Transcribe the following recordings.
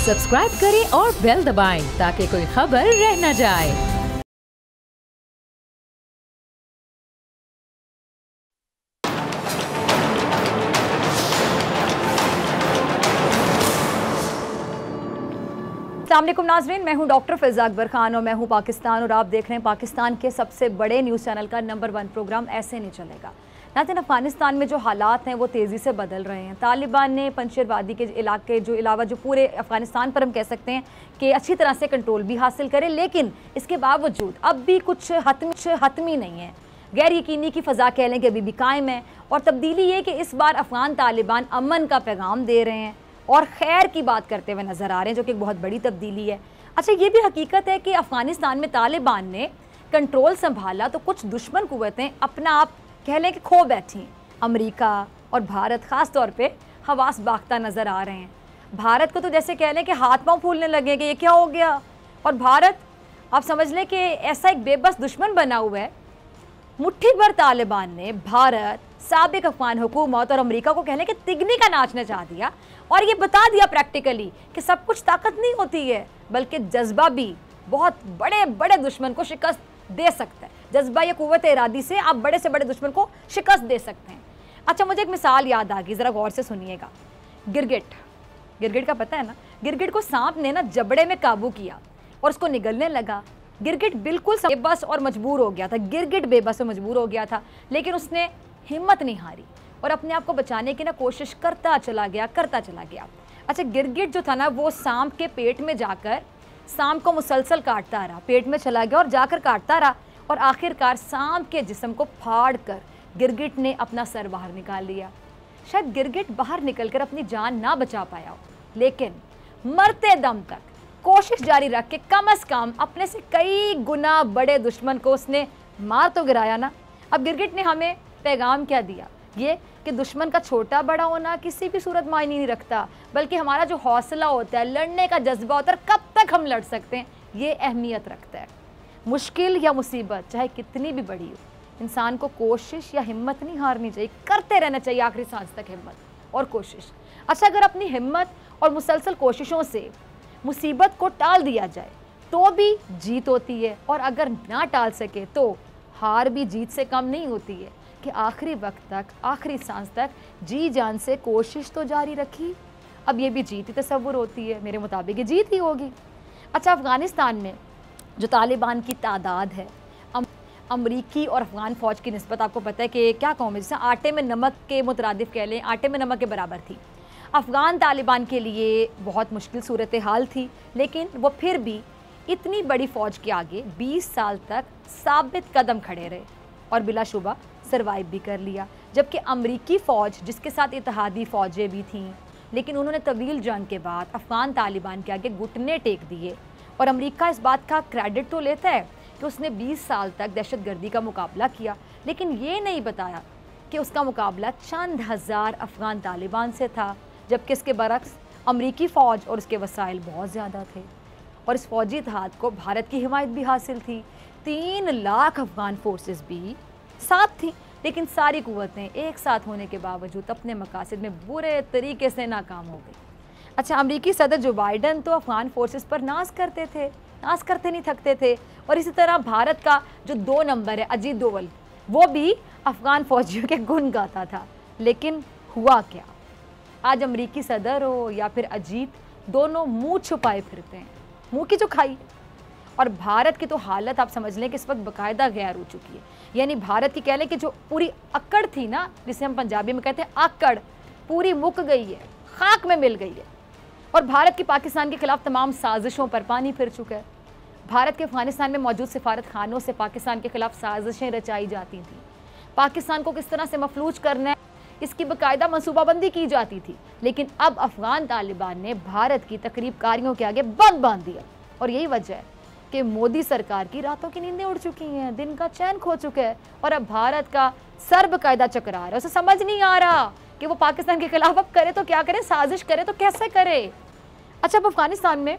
Subscribe करें और bell दबाएं ताकि कोई खबर रह न जाए। अस्सलाम वालेकुम नाज़रीन, मैं हूं डॉक्टर फ़िज़ा अकबर खान और मैं हूं पाकिस्तान और आप देख रहे हैं पाकिस्तान के सबसे बड़े न्यूज़ चैनल का नंबर 1 प्रोग्राम ऐसे नहीं चलेगा। नाज़रीन, अफ़गानिस्तान में जो हालात हैं वो तेज़ी से बदल रहे हैं। तालिबान ने पंजशेर वादी के इलाके जो अलावा जो पूरे अफ़गानिस्तान पर हम कह सकते हैं कि अच्छी तरह से कंट्रोल भी हासिल करे, लेकिन इसके बावजूद अब भी कुछ हतमी नहीं है। गैर यकीनी की फ़ज़ा कह लें कि अभी भी कायम है और तब्दीली ये कि इस बार अफ़गान तालिबान अमन का पैगाम दे रहे हैं और खैर की बात करते हुए नज़र आ रहे हैं, जो कि एक बहुत बड़ी तब्दीली है। अच्छा, ये भी हकीकत है कि अफ़गानिस्तान में तालिबान ने कंट्रोल संभाला तो कुछ दुश्मन कुव्वतें अपना आप कह लें कि खो बैठी। अमेरिका और भारत ख़ास तौर पे हवास बाख्ता नज़र आ रहे हैं। भारत को तो जैसे कह लें कि हाथ पाँव फूलने लगे कि ये क्या हो गया, और भारत आप समझ लें कि ऐसा एक बेबस दुश्मन बना हुआ है। मुट्ठी भर तालिबान ने भारत, साबिक अफगान हुकूमत और अमेरिका को कहने के तिगनी का नाच नचा दिया और ये बता दिया प्रैक्टिकली कि सब कुछ ताकत नहीं होती है, बल्कि जज्बा भी बहुत बड़े बड़े दुश्मन को शिकस्त दे सकता है। जज्बा या कुव्वत इरादी से आप बड़े से बड़े दुश्मन को शिकस्त दे सकते हैं। अच्छा, मुझे एक मिसाल याद आ गई, ज़रा गौर से सुनिएगा। गिरगिट का पता है ना, गिरगिट को सांप ने ना जबड़े में काबू किया और उसको निगलने लगा। गिरगिट बिल्कुल बेबस और मजबूर हो गया था। गिरगिट बेबस और मजबूर हो गया था, लेकिन उसने हिम्मत नहीं हारी और अपने आप को बचाने की ना कोशिश करता चला गया। अच्छा, गिरगिट जो था ना वो सांप के पेट में जाकर सांप को मुसलसल काटता रहा, पेट में चला गया और जाकर काटता रहा और आखिरकार सांप के जिस्म को फाड़ कर गिरगिट ने अपना सर बाहर निकाल लिया। शायद गिरगिट बाहर निकलकर अपनी जान ना बचा पाया हो, लेकिन मरते दम तक कोशिश जारी रख के कम से कम अपने से कई गुना बड़े दुश्मन को उसने मार तो गिराया ना। अब गिरगिट ने हमें पैगाम क्या दिया, ये कि दुश्मन का छोटा बड़ा होना किसी भी सूरत मायने नहीं रखता, बल्कि हमारा जो हौसला होता है, लड़ने का जज्बा होता है, कब तक हम लड़ सकते हैं, ये अहमियत रखता है। मुश्किल या मुसीबत चाहे कितनी भी बड़ी हो, इंसान को कोशिश या हिम्मत नहीं हारनी चाहिए, करते रहना चाहिए आखिरी सांस तक हिम्मत और कोशिश। अच्छा, अगर अपनी हिम्मत और मुसलसल कोशिशों से मुसीबत को टाल दिया जाए तो भी जीत होती है, और अगर ना टाल सके तो हार भी जीत से कम नहीं होती है कि आखिरी वक्त तक, आखिरी सांस तक जी जान से कोशिश तो जारी रखी। अब ये भी जीत ही तस्वुर होती है, मेरे मुताबिक ये जीत ही होगी। अच्छा, अफ़गानिस्तान में जो तालिबान की तादाद है, अमरीकी और अफ़गान फ़ौज की निस्बत आपको पता है कि क्या कहूँ मैं, जैसे आटे में नमक के मुतरादिफ कह लें, आटे में नमक के बराबर थी। अफ़गान तालिबान के लिए बहुत मुश्किल सूरत हाल थी, लेकिन वो फिर भी इतनी बड़ी फ़ौज के आगे 20 साल तक साबित कदम खड़े रहे और बिलाशुबा सरवाइव भी कर लिया। जबकि अमरीकी फ़ौज, जिसके साथ इत्तेहादी फ़ौजें भी थीं, लेकिन उन्होंने तवील जंग के बाद अफ़गान तालिबान के आगे घुटने टेक दिए। और अमेरिका इस बात का क्रेडिट तो लेता है कि उसने 20 साल तक दहशतगर्दी का मुकाबला किया, लेकिन ये नहीं बताया कि उसका मुकाबला चंद हज़ार अफ़गान तालिबान से था, जबकि इसके बरक्स अमरीकी फ़ौज और उसके वसाइल बहुत ज़्यादा थे और इस फ़ौजी इत्तेहाद को भारत की हिमायत भी हासिल थी। 3 लाख अफ़गान फोर्सेस भी साथ थी, लेकिन सारी कुव्वतें एक साथ होने के बावजूद अपने मकासद में बुरे तरीके से नाकाम हो गई। अच्छा, अमरीकी सदर जो बाइडन तो अफ़गान फोर्सेस पर नाज करते नहीं थकते थे, और इसी तरह भारत का जो 2 नंबर है अजीत डोवल, वो भी अफ़गान फ़ौजियों के गुण गाता था। लेकिन हुआ क्या, आज अमरीकी सदर हो या फिर अजीत, दोनों मुँह छुपाए फिरते हैं, मुँह की जो खाई। और भारत की तो हालत आप समझ लें कि इस वक्त बाकायदा गैर हो चुकी है। यानी भारत की कह लें कि जो पूरी अक्कड़ थी ना, जिसे हम पंजाबी में कहते हैं आकड़, पूरी मुक गई है, खाक में मिल गई है। और भारत की पाकिस्तान के खिलाफ तमाम साजिशों पर पानी फिर चुका है। भारत के अफगानिस्तान में मौजूद सिफारत खानों से पाकिस्तान के खिलाफ साजिशें रचाई जाती थी। पाकिस्तान को किस तरह से मफलूज करना है, इसकी बाकायदा मनसूबाबंदी की जाती थी। लेकिन अब अफगान तालिबान ने भारत की तकरीबकारियों के आगे बंद बांध दिया, और यही वजह है कि मोदी सरकार की रातों की नींदें उड़ चुकी हैं, दिन का चैन खो चुका है, और अब भारत का सर बाकायदा चकरा रहा है। उसे समझ नहीं आ रहा कि वो पाकिस्तान के खिलाफ अब करे तो क्या करे, साजिश करे तो कैसे करे। अच्छा, अब अफगानिस्तान में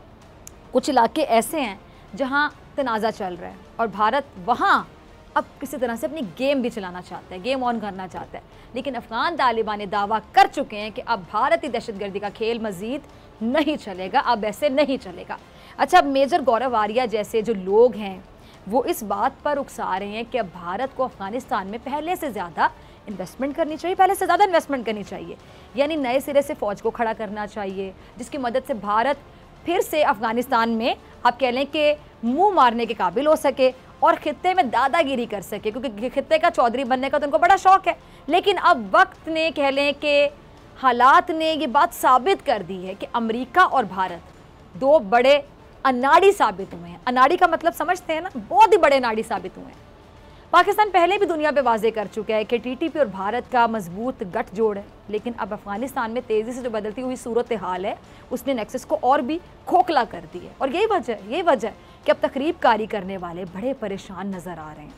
कुछ इलाके ऐसे हैं जहाँ तनाज़ा चल रहा है और भारत वहाँ अब किसी तरह से अपनी गेम भी चलाना चाहता है, गेम ऑन करना चाहता है। लेकिन अफगान तालिबान दावा कर चुके हैं कि अब भारतीय दहशतगर्दी का खेल मजीद नहीं चलेगा, अब ऐसे नहीं चलेगा। अच्छा, अब मेजर गौरव आर्या जैसे जो लोग हैं वो इस बात पर उकसा रहे हैं कि अब भारत को अफगानिस्तान में पहले से ज़्यादा इन्वेस्टमेंट करनी चाहिए, पहले से ज़्यादा इन्वेस्टमेंट करनी चाहिए, यानी नए सिरे से फ़ौज को खड़ा करना चाहिए, जिसकी मदद से भारत फिर से अफगानिस्तान में आप कह लें कि मुंह मारने के काबिल हो सके और खित्ते में दादागिरी कर सके, क्योंकि खित्ते का चौधरी बनने का तो उनको बड़ा शौक है। लेकिन अब वक्त ने, कह लें कि हालात ने ये बात साबित कर दी है कि अमेरिका और भारत दो बड़े अनाड़ी साबित हुए हैं। अनाड़ी का मतलब समझते हैं ना, बहुत ही बड़े अनाड़ी साबित हुए हैं। पाकिस्तान पहले भी दुनिया पे वाजे कर चुका है कि टीटीपी और भारत का मजबूत गठजोड़ है, लेकिन अब अफगानिस्तान में तेज़ी से जो बदलती हुई सूरत हाल है उसने नेक्सस को और भी खोखला कर दी है। और यही वजह है कि अब तकरीबकारी करने वाले बड़े परेशान नज़र आ रहे हैं।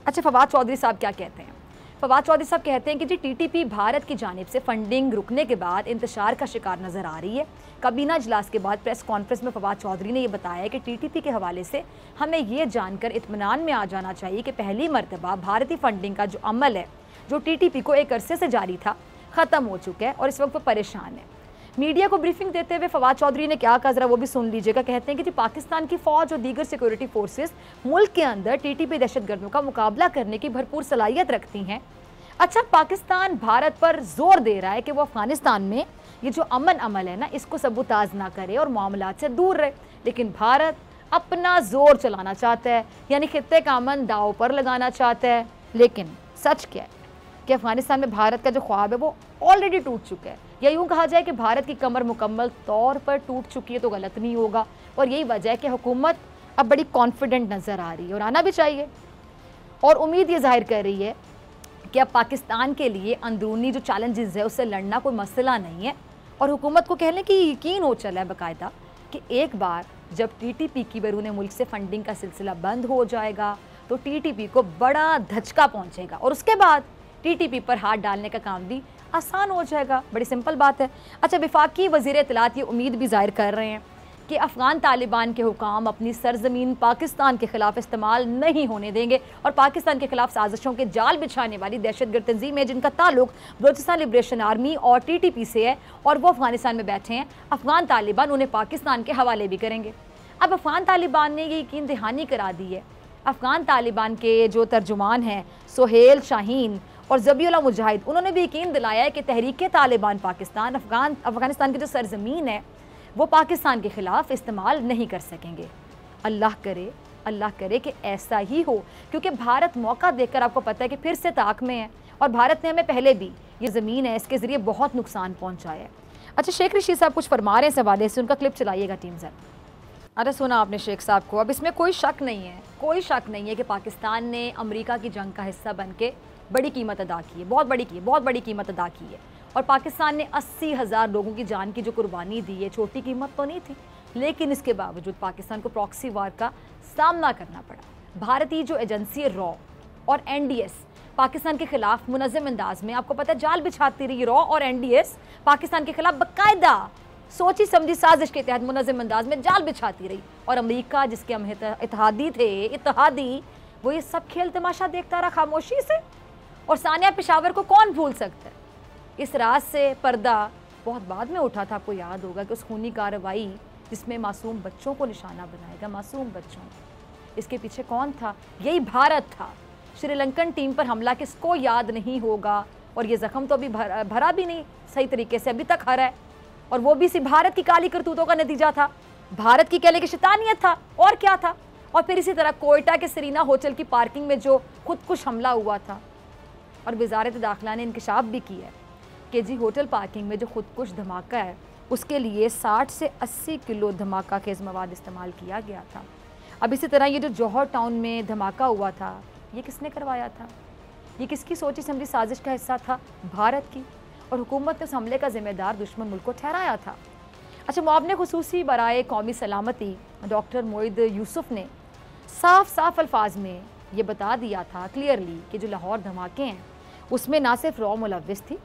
अच्छा, फवाद चौधरी साहब क्या कहते हैं? फवाद चौधरी साहब कहते हैं कि जी टीटीपी भारत की जानिब से फंडिंग रुकने के बाद इंतशार का शिकार नज़र आ रही है। काबीना इजलास के बाद प्रेस कॉन्फ्रेंस में फवाद चौधरी ने यह बताया कि टीटीपी के हवाले से हमें ये जानकर इत्मीनान में आ जाना चाहिए कि पहली मरतबा भारतीय फंडिंग का जो अमल है, जो टीटीपी को एक अरसे से जारी था, ख़त्म हो चुका है और इस वक्त वो परेशान है। मीडिया को ब्रीफिंग देते हुए फवाद चौधरी ने क्या कहा, जरा वो भी सुन लीजिएगा। कहते हैं कि जी पाकिस्तान की फ़ौज और दीगर सिक्योरिटी फोर्सेस मुल्क के अंदर टीटीपी दहशतगर्दों का मुकाबला करने की भरपूर सलाहियत रखती हैं। अच्छा, पाकिस्तान भारत पर जोर दे रहा है कि वो अफगानिस्तान में ये जो अमल है ना, इसको सबूताज ना करे और मामलात से दूर रहे, लेकिन भारत अपना जोर चलाना चाहता है, यानी खित्ते का अमन दाव पर लगाना चाहता है। लेकिन सच क्या है कि अफगानिस्तान में भारत का जो ख्वाब है वो ऑलरेडी टूट चुका है, या यूँ कहा जाए कि भारत की कमर मुकम्मल तौर पर टूट चुकी है तो गलत नहीं होगा। और यही वजह है कि हुकूमत अब बड़ी कॉन्फिडेंट नज़र आ रही है और आना भी चाहिए, और उम्मीद ये जाहिर कर रही है कि अब पाकिस्तान के लिए अंदरूनी जो चैलेंजेस है उससे लड़ना कोई मसला नहीं है। और हुकूमत को कहने की यकीन हो चला है बाकायदा कि एक बार जब टीटीपी की बैरून मुल्क से फंडिंग का सिलसिला बंद हो जाएगा तो टीटीपी को बड़ा धचका पहुंचेगा और उसके बाद टीटीपी पर हाथ डालने का काम भी आसान हो जाएगा। बड़ी सिंपल बात है। अच्छा, वफाकी वज़ीर इत्तलात ये उम्मीद भी जाहिर कर रहे हैं कि अफ़गान तालिबान के हुकाम अपनी सरजमीन पाकिस्तान के ख़िलाफ़ इस्तेमाल नहीं होने देंगे और पाकिस्तान के ख़िलाफ़ साजिशों के जाल बिछाने वाली दहशतगर्द तंजीमें जिनका ताल्लुक बलूचिस्तान लिबरेशन आर्मी और टीटीपी से है और वो अफ़गानिस्तान में बैठे हैं, अफ़गान तालिबान उन्हें पाकिस्तान के हवाले भी करेंगे। अब अफ़गान तालिबान ने ये यकीन दहानी करा दी है। अफ़गान तालिबान के जो तर्जुमान हैं सोहेल शाहीन और ज़बीउल्लाह मुजाहिद, उन्होंने भी यकीन दिलाया है कि तहरीक तालिबान पाकिस्तान अफ़गानिस्तान की जो सरजमीन है वो पाकिस्तान के ख़िलाफ़ इस्तेमाल नहीं कर सकेंगे। अल्लाह करे कि ऐसा ही हो, क्योंकि भारत मौका देखकर आपको पता है कि फिर से ताक में है और भारत ने हमें पहले भी ये ज़मीन है इसके ज़रिए बहुत नुकसान पहुँचाया है। अच्छा, शेख रशीद साहब कुछ फरमा रहे हैं इस हवाले से, उनका क्लिप चलाइएगा टीम सर। अरे सुना आपने शेख साहब को। अब इसमें कोई शक नहीं है, कोई शक नहीं है कि पाकिस्तान ने अमेरिका की जंग का हिस्सा बन के बड़ी कीमत अदा की है, बहुत बड़ी कीमत अदा की है। और पाकिस्तान ने 80,000 लोगों की जान की जो कुर्बानी दी है, छोटी कीमत तो नहीं थी, लेकिन इसके बावजूद पाकिस्तान को प्रॉक्सी वार का सामना करना पड़ा। भारतीय जो एजेंसी रॉ और एनडीएस पाकिस्तान के खिलाफ मुनज़्ज़म अंदाज में, आपको पता है, जाल बिछाती रही। रॉ और एनडीएस पाकिस्तान के खिलाफ बाकायदा सोची समझी साजिश के तहत मुनज़्ज़म अंदाज में जाल बिछाती रही। और अमेरिका, जिसके हम इत्तेहादी, वो ये सब खेल तमाशा देखता रहा खामोशी से। और सानिया पेशावर को कौन भूल सकता है। इस राज से पर्दा बहुत बाद में उठा था। आपको याद होगा कि उस खूनी कार्रवाई जिसमें मासूम बच्चों को निशाना बनाएगा, मासूम बच्चों, इसके पीछे कौन था? यही भारत था। श्रीलंकन टीम पर हमला किसको याद नहीं होगा। और ये ज़ख्म तो अभी भरा भी नहीं सही तरीके से, अभी तक हरा है। और वो भी सिर्फ भारत की काली करतूतों का नतीजा था, भारत की कहने की शैतानियत था, और क्या था। और फिर इसी तरह कोयटा के सरीना होटल की पार्किंग में जो खुदकुश हमला हुआ था, और वजारत दाखिला ने इंकशाफ भी किया है कि जी होटल पार्किंग में जो खुदकुश धमाका है उसके लिए 60 से 80 किलो धमाका खेज़ मवाद इस्तेमाल किया गया था। अब इसी तरह ये जो जौहर टाउन में धमाका हुआ था, ये किसने करवाया था? ये किसकी सोची समझी साजिश का हिस्सा था? भारत की। और हुकूमत ने उस हमले का जिम्मेदार दुश्मन मुल्क को ठहराया था। अच्छा, मुआवने खुसूसी बराए कौमी सलामती डॉक्टर मोइद यूसुफ ने साफ अल्फाज में ये बता दिया था क्लियरली कि जो लाहौर धमाके हैं उसमें ना सिर्फ रॉ मुलव्विस थी,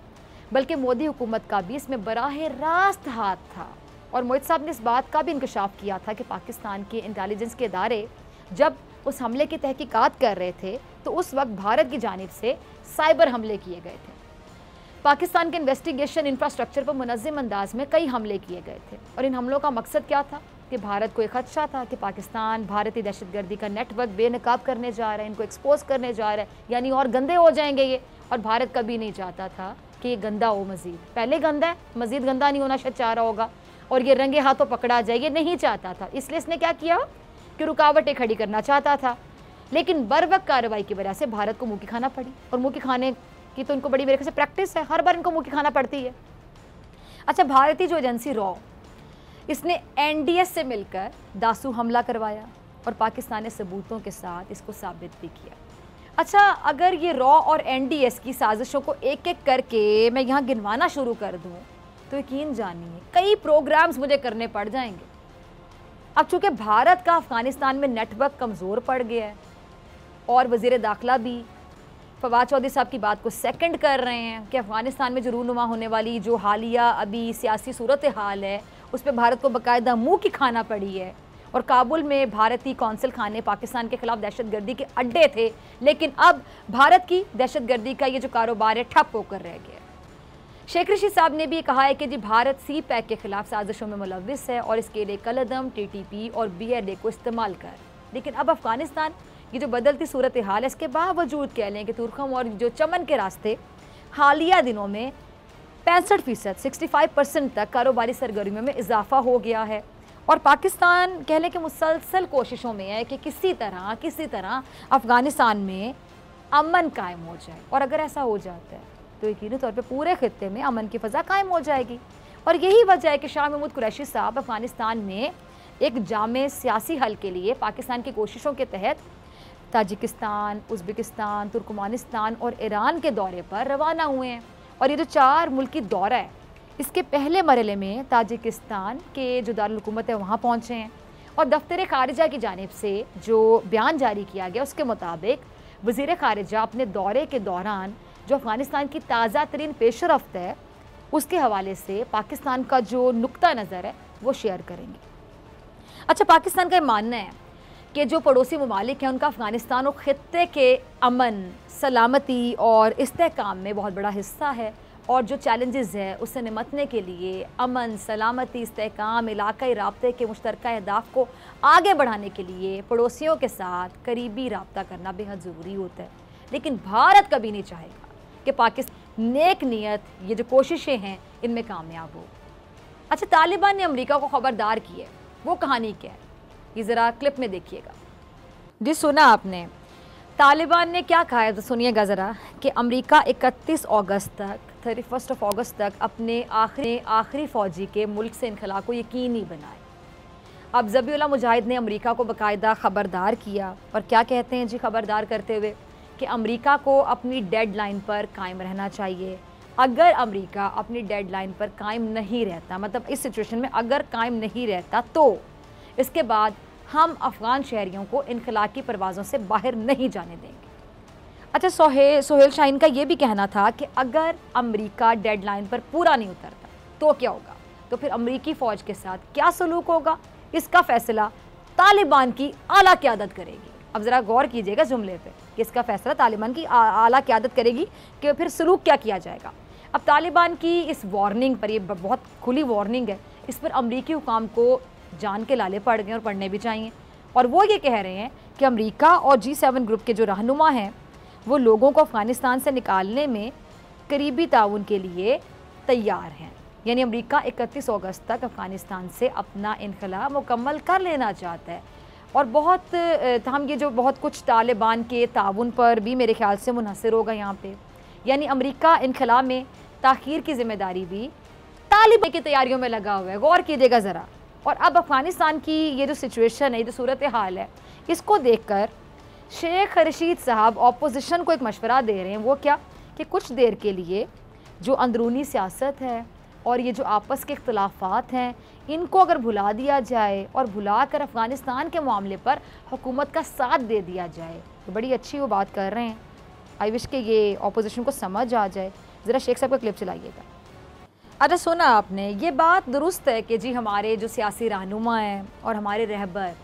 बल्कि मोदी हुकूमत का भी इसमें बराह रास्त हाथ था। और मोइद साहब ने इस बात का भी इंकशाफ किया था कि पाकिस्तान के इंटेलिजेंस के इदारे जब उस हमले की तहकीकात कर रहे थे तो उस वक्त भारत की जानिब से साइबर हमले किए गए थे। पाकिस्तान के इन्वेस्टिगेशन इंफ्रास्ट्रक्चर पर मुनज़्ज़म अंदाज में कई हमले किए गए थे और इन हमलों का मकसद क्या था कि भारत को एक खदशा था कि पाकिस्तान भारतीय दहशतगर्दी का नेटवर्क बेनकाब करने जा रहा है, इनको एक्सपोज करने जा रहा है, यानी और गंदे हो जाएंगे ये। और भारत कभी नहीं चाहता था कि ये गंदा हो, मज़ीद पहले गंदा है, मज़ीद गंदा नहीं होना शायद चाह रहा होगा और ये रंगे हाथों पकड़ा जाए, ये नहीं चाहता था। इसलिए इसने क्या किया कि रुकावटें खड़ी करना चाहता था, लेकिन बर वक्त कार्रवाई की वजह से भारत को मुँह की खाना पड़ी। और मुँह की खाने की तो इनको बड़ी मेरे ख्याल से प्रैक्टिस है, हर बार इनको मुँह की खाना पड़ती है। अच्छा, भारतीय जो एजेंसी रॉ, इसने एनडीएस से मिलकर दासू हमला करवाया और पाकिस्तान ने सबूतों के साथ इसको साबित भी किया। अच्छा, अगर ये रॉ और एनडीएस की साजिशों को एक एक करके मैं यहाँ गिनवाना शुरू कर दूँ तो यकीन जानिए कई प्रोग्राम्स मुझे करने पड़ जाएंगे। अब चूँकि भारत का अफ़गानिस्तान में नेटवर्क कमज़ोर पड़ गया है और वज़ीर दाखिला भी फवाद चौधरी साहब की बात को सेकंड कर रहे हैं कि अफ़गानिस्तान में जो रूनुमा होने वाली जो हालिया अभी सियासी सूरत हाल है उस पर भारत को बाकायदा मुँह की खाना पड़ी है। और काबुल में भारतीय कौंसल खाने पाकिस्तान के खिलाफ दहशतगर्दी के अड्डे थे, लेकिन अब भारत की दहशतगर्दी का ये जो कारोबार है ठप होकर रह गया। शेख रशीद साहब ने भी कहा है कि जी भारत सी पैक के खिलाफ साजिशों में मुलव्विस है और इसके लिए कलदम, टीटीपी और BLA को इस्तेमाल कर। लेकिन अब अफ़गानिस्तान ये जो बदलती सूरत हाल है, इसके बावजूद कह लें कि तुर्खम और जो चमन के रास्ते हालिया दिनों में 65% 65% तक कारोबारी सरगर्मियों में इजाफा हो गया है। और पाकिस्तान कह लें कि मुसलसल कोशिशों में है कि किसी तरह अफ़गानिस्तान में अमन कायम हो जाए। और अगर ऐसा हो जाता है तो यकीनी तौर पे पूरे खित्ते में अमन की फ़ज़ा कायम हो जाएगी। और यही वजह है कि शाह महमूद कुरैशी साहब अफ़गानिस्तान में एक जामे सियासी हल के लिए पाकिस्तान की कोशिशों के तहत ताजिकिस्तान, उज़्बेकिस्तान, तुर्कमानिस्तान और ईरान के दौरे पर रवाना हुए हैं। और ये जो 4 मुल्की दौरा है, इसके पहले मरहले में ताजिकिस्तान के जो दारुल हुकूमत है वहाँ पहुँचे हैं। और दफ्तर ख़ारिजा की जानिब से जो बयान जारी किया गया उसके मुताबिक वज़ीर ख़ारिजा अपने दौरे के दौरान जो अफ़गानिस्तान की ताज़ा तरीन पेशरफ्त है उसके हवाले से पाकिस्तान का जो नुक्ता नज़र है वो शेयर करेंगे। अच्छा, पाकिस्तान का मानना है कि जो पड़ोसी ममालिक हैं उनका अफ़गानिस्तान और ख़ित्ते के अमन, सलामती और इस्तेहकाम में बहुत बड़ा हिस्सा है। और जो चैलेंजेस है उससे निमटने के लिए अमन, सलामती, इस्तेहकाम, इलाकाई राब्ते के मुश्तरका अहदाफ को आगे बढ़ाने के लिए पड़ोसियों के साथ करीबी राब्ता करना बेहद ज़रूरी होता है। लेकिन भारत कभी नहीं चाहेगा कि पाकिस्तान नेक नीयत ये जो कोशिशें हैं इनमें कामयाब हो। अच्छा, तालिबान ने अमेरिका को ख़बरदार की है, वो कहानी क्या है ये ज़रा क्लिप में देखिएगा। जी सुना आपने, तालिबान ने क्या कहा है तो सुनिएगा ज़रा कि अमेरिका 31 अगस्त तक 31 अगस्त तक अपने आखिरी फ़ौजी के मुल्क से इनखला को यकीनी बनाए। अब ज़बीउल्लाह मुजाहिद ने अमेरिका को बाकायदा ख़बरदार किया और क्या कहते हैं जी ख़बरदार करते हुए कि अमेरिका को अपनी डेडलाइन पर कायम रहना चाहिए। अगर अमेरिका अपनी डेडलाइन पर कायम नहीं रहता, मतलब इस सिचुएशन में अगर कायम नहीं रहता तो इसके बाद हम अफ़गान शहरियों को इनखला की परवाज़ों से बाहर नहीं जाने देंगे। अच्छा, सोहेल शाहीन का ये भी कहना था कि अगर अमेरिका डेडलाइन पर पूरा नहीं उतरता तो क्या होगा, तो फिर अमेरिकी फ़ौज के साथ क्या सलूक होगा, इसका फ़ैसला तालिबान की आला क़यादत करेगी। अब ज़रा गौर कीजिएगा जुमले पे कि इसका फ़ैसला तालिबान की आला क़यादत करेगी कि फिर सलूक क्या किया जाएगा। अब तालिबान की इस वार्निंग पर, ये बहुत खुली वार्निंग है, इस पर अमरीकी हुकाम को जान के लाले पड़ गए और पढ़ने भी चाहिए। और वो ये कह रहे हैं कि अमेरिका और G7 ग्रुप के जो रहनुमा हैं वो लोगों को अफ़गानिस्तान से निकालने में करीबी ताउन के लिए तैयार हैं। यानी अमेरिका 31 अगस्त तक अफ़गानिस्तान से अपना इनखला मुकम्मल कर लेना चाहता है। और बहुत हम ये जो बहुत कुछ तालिबान के ताउन पर भी मेरे ख्याल से मुनहसर होगा यहाँ पे। यानी अमेरिका इनखला में ताख़ीर की ज़िम्मेदारी भी तालिबान की तैयारियों में लगा हुआ है, गौर कीजिएगा ज़रा। और अब अफ़गानिस्तान की ये जो सिचुएशन है, ये जो सूरत हाल है, इसको देखकर शेख रशीद साहब अपोजिशन को एक मशवरा दे रहे हैं। वो क्या कि कुछ देर के लिए जो अंदरूनी सियासत है और ये जो आपस के इख्तलाफात हैं इनको अगर भुला दिया जाए और भुला कर अफ़गानिस्तान के मामले पर हुकूमत का साथ दे दिया जाए तो बड़ी अच्छी वो बात कर रहे हैं। आई विश के ये अपोजिशन को समझ आ जाए। ज़रा शेख साहब का क्लिप चलाइएगा। अच्छा, सुना आपने, ये बात दुरुस्त है कि जी हमारे जो सियासी रहनुमा हैं और हमारे रहबर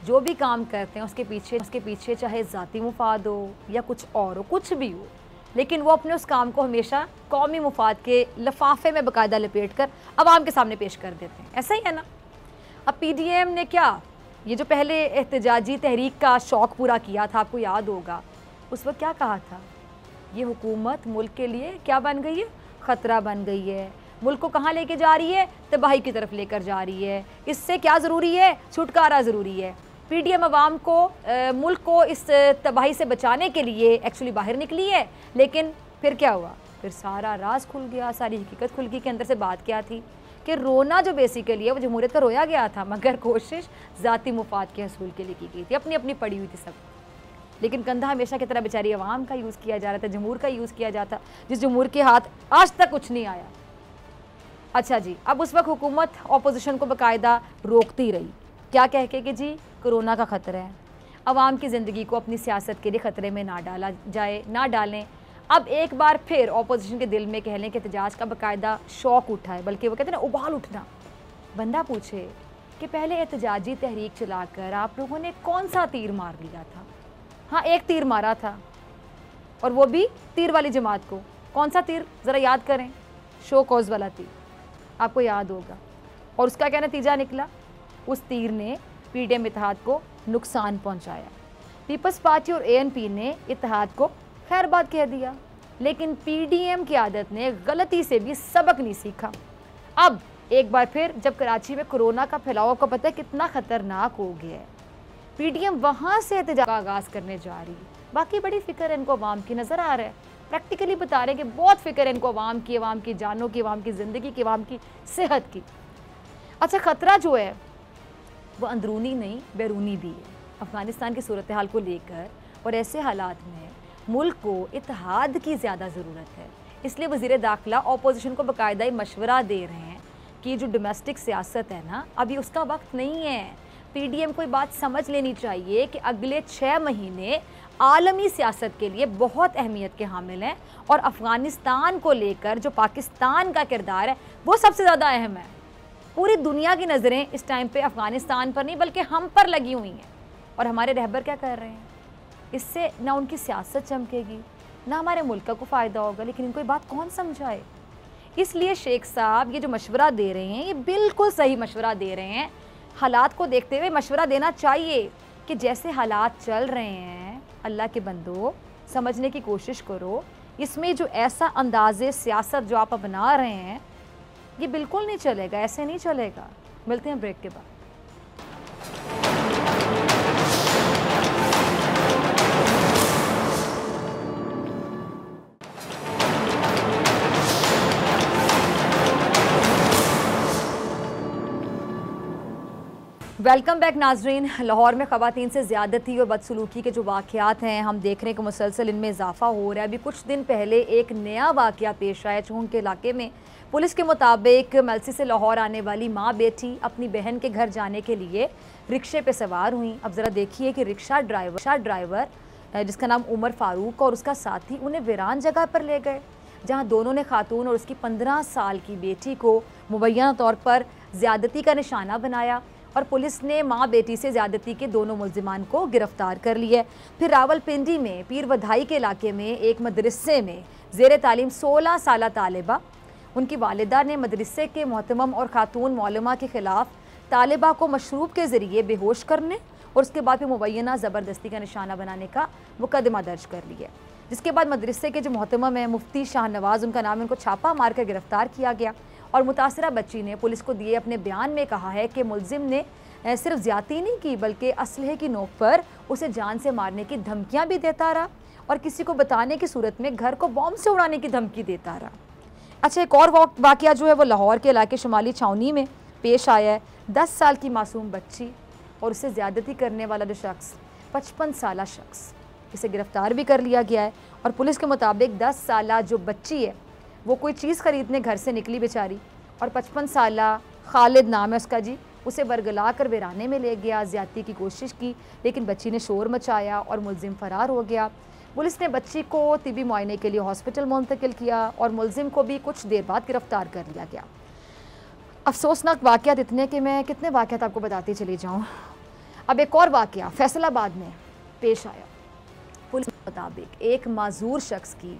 जो भी काम करते हैं उसके पीछे चाहे ज़ाती मुफाद हो या कुछ और हो, कुछ भी हो, लेकिन वो अपने उस काम को हमेशा कौमी मुफाद के लिफाफे में बाकायदा लपेट कर आवाम के सामने पेश कर देते हैं। ऐसा ही है ना। अब PDM ने क्या, ये जो पहले एहतजाजी तहरीक का शौक़ पूरा किया था, आपको याद होगा, उस वक्त क्या कहा था, ये हुकूमत मुल्क के लिए क्या बन गई है, ख़तरा बन गई है, मुल्क को कहाँ लेके जा रही है, तबाही की तरफ लेकर जा रही है, इससे क्या ज़रूरी है, छुटकारा ज़रूरी है। PDM अवाम को मुल्क को इस तबाही से बचाने के लिए एक्चुअली बाहर निकली है, लेकिन फिर क्या हुआ, फिर सारा राज खुल गया, सारी हकीकत खुल गई कि अंदर से बात क्या थी, कि रोना जो बेसिकली है वो जमहूरियत का रोया गया था, मगर कोशिश ज़ाती मुफाद के हसूल के लिए की गई थी, अपनी अपनी पड़ी हुई थी सब। लेकिन कंधा हमेशा की तरह बेचारी अवाम का यूज़ किया जा रहा था, जमहूर का यूज़ किया जाता, जिस जमहूर के हाथ आज तक कुछ नहीं आया। अच्छा जी, अब उस वक्त हुकूमत अपोजिशन को बाकायदा रोकती रही, क्या कह के कि जी कोरोना का ख़तरा है, अवाम की ज़िंदगी को अपनी सियासत के लिए ख़तरे में ना डाला जाए, ना डालें। अब एक बार फिर अपोजिशन के दिल में कह लें कि एहतजाज का बाकायदा शौक़ उठा है, बल्कि वो कहते हैं ना उबाल उठना। बंदा पूछे कि पहले एहतजाजी तहरीक चलाकर आप लोगों ने कौन सा तीर मार लिया था। हाँ, एक तीर मारा था, और वो भी तीर वाली जमात को। कौन सा तीर, ज़रा याद करें, शो कॉज वाला तीर, आपको याद होगा। और उसका क्या नतीजा निकला, उस तीर ने PDM इत्तेहाद को नुकसान पहुंचाया। पीपल्स पार्टी और ANP ने इत्तेहाद को खैरबाद कह दिया, लेकिन PDM की आदत ने गलती से भी सबक नहीं सीखा। अब एक बार फिर जब कराची में कोरोना का फैलाव का पता है कितना ख़तरनाक हो गया है, PDM वहाँ से एहतजाज का आगाज़ करने जा रही है। बाकी बड़ी फ़िक्र है इनको अवाम की, नज़र आ रहा है, प्रैक्टिकली बता रहे हैं कि बहुत फ़िक्र है इनको अवाम की जानों की, अवाम की ज़िंदगी की, अवाम की सेहत की। अच्छा, ख़तरा जो है वो अंदरूनी नहीं बैरूनी भी है। अफ़गानिस्तान की सूरत हाल को लेकर और ऐसे हालात में मुल्क को इत्तेहाद की ज़्यादा ज़रूरत है, इसलिए वज़ीर दाखिला अपोजिशन को बाकायदा मशवरा दे रहे हैं कि जो डोमेस्टिक सियासत है ना, अभी उसका वक्त नहीं है। PDM को बात समझ लेनी चाहिए कि अगले 6 महीने आलमी सियासत के लिए बहुत अहमियत के हामिल हैं, और अफ़गानिस्तान को लेकर जो पाकिस्तान का किरदार है वो सबसे ज़्यादा अहम है। पूरी दुनिया की नज़रें इस टाइम पे अफ़गानिस्तान पर नहीं बल्कि हम पर लगी हुई हैं, और हमारे रहबर क्या कर रहे हैं, इससे ना उनकी सियासत चमकेगी ना हमारे मुल्क को फ़ायदा होगा, लेकिन इनको ये बात कौन समझाए। इसलिए शेख साहब ये जो मशवरा दे रहे हैं ये बिल्कुल सही मशवरा दे रहे हैं। हालात को देखते हुए मशवरा देना चाहिए कि जैसे हालात चल रहे हैं, अल्लाह के बंदो समझने की कोशिश करो, इसमें जो ऐसा अंदाज़े सियासत जो आप अपना रहे हैं ये बिल्कुल नहीं चलेगा, ऐसे नहीं चलेगा। मिलते हैं ब्रेक के बाद। वेलकम बैक नाजरीन। लाहौर में ख़वातीन से ज़्यादती और बदसलूकी के जो वाक़यात हैं हम देख रहे हैं कि मुसलसल इनमें इजाफा हो रहा है। अभी कुछ दिन पहले एक नया वाक़या पेश आया चौंक के इलाके में। पुलिस के मुताबिक मलसी से लाहौर आने वाली माँ बेटी अपनी बहन के घर जाने के लिए रिक्शे पे सवार हुई। अब ज़रा देखिए कि रिक्शा ड्राइवर जिसका नाम उमर फ़ारूक और उसका साथी उन्हें वीरान जगह पर ले गए, जहाँ दोनों ने खातून और उसकी 15 साल की बेटी को मुबैना तौर पर ज़्यादती का निशाना बनाया, और पुलिस ने माँ बेटी से ज़्यादती के दोनों मुल्ज़िमान को गिरफ़्तार कर लिया। फिर रावलपिंडी में पीर वधाई के इलाके में एक मदरसे में ज़ेर तालीम 16 साला तालिबा, उनकी वालिदा ने मदरसे के मोहतमम और ख़ातून मौलमा के ख़िलाफ़ तालिबा को मशरूब के ज़रिए बेहोश करने और उसके बाद फिर मुबैना ज़बरदस्ती का निशाना बनाने का मुकदमा दर्ज कर लिया, जिसके बाद मदरसे के जो मोहतमम है मुफ्ती शाहनवाज़ उनका नाम, उनको छापा मार कर गिरफ़्तार किया गया। और मुतासरा बच्ची ने पुलिस को दिए अपने बयान में कहा है कि मुलजिम ने सिर्फ ज़्यादती नहीं की बल्कि असलहे की नोक पर उसे जान से मारने की धमकियां भी देता रहा और किसी को बताने की सूरत में घर को बॉम्ब से उड़ाने की धमकी देता रहा। अच्छा, एक और वाक़या जो है वो लाहौर के इलाके शुमाली छावनी में पेश आया है। 10 साल की मासूम बच्ची और उससे ज़्यादती करने वाला जो शख्स 55 साला शख्स, इसे गिरफ़्तार भी कर लिया गया है। और पुलिस के मुताबिक 10 साला जो बच्ची है वो कोई चीज़ ख़रीदने घर से निकली बेचारी, और 55 साला खालिद नाम है उसका जी, उसे बरगला कर वीराने में ले गया, ज़्यादती की कोशिश की, लेकिन बच्ची ने शोर मचाया और मुलजिम फ़रार हो गया। पुलिस ने बच्ची को तिबी मुआयने के लिए हॉस्पिटल मुंतकिल किया और मुलजिम को भी कुछ देर बाद गिरफ़्तार कर लिया गया। अफसोसनाक वाक़यात इतने कि मैं कितने वाक़यात आपको बताती चली जाऊँ। अब एक और वाकया फैसलाबाद में पेश आया। पुलिस के मुताबिक एक माजूर शख्स की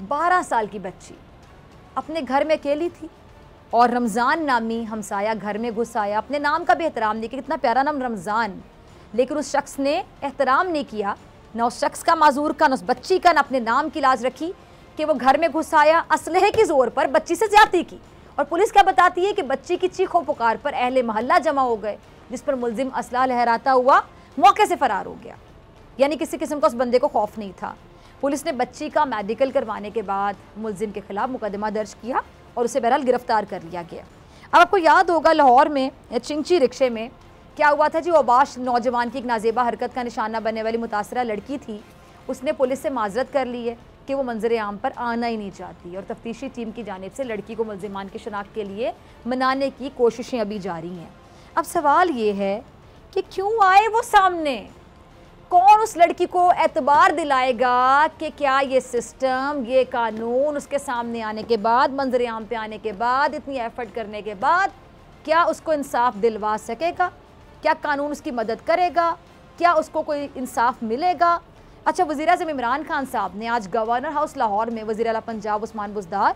12 साल की बच्ची अपने घर में अकेली थी और रमज़ान नामी हमसाया घर में घुस आया। अपने नाम का भी एहतराम नहीं किया, कितना प्यारा नाम रमज़ान, लेकिन उस शख्स ने एहतराम नहीं किया, ना उस शख्स का माजूर का, ना उस बच्ची का, ना अपने नाम की लाज रखी कि वो घर में घुस आया, असलहे के ज़ोर पर बच्ची से ज्यादती की। और पुलिस क्या बताती है कि बच्ची की चीखों पुकार पर अहले मोहल्ला जमा हो गए, जिस पर मुलजिम असला लहराता हुआ मौके से फरार हो गया। यानी किसी किस्म का उस बंदे को खौफ नहीं था। पुलिस ने बच्ची का मेडिकल करवाने के बाद मुलजिम के खिलाफ मुकदमा दर्ज किया और उसे बहरहाल गिरफ्तार कर लिया गया। अब आपको याद होगा लाहौर में चिंची रिक्शे में क्या हुआ था जी, ओबाश नौजवान की एक नाजेबा हरकत का निशाना बनने वाली मुतासरा लड़की थी। उसने पुलिस से माजरत कर ली है कि वो मंजर आम पर आना ही नहीं चाहती और तफ्तीशी टीम की जानिब से लड़की को मुलजिमान की शनाख्त के लिए मनाने की कोशिशें अभी जारी हैं। अब सवाल ये है कि क्यों आए वो सामने, कौन उस लड़की को एतबार दिलाएगा कि क्या ये सिस्टम, ये कानून उसके सामने आने के बाद, मंजर आम पे आने के बाद, इतनी एफर्ट करने के बाद क्या उसको इंसाफ दिलवा सकेगा? क्या कानून उसकी मदद करेगा? क्या उसको कोई इंसाफ मिलेगा? अच्छा, वज़ीर-ए-आज़म इमरान खान साहब ने आज गवर्नर हाउस लाहौर में वज़ीर आला पंजाब उस्मान बुज़दार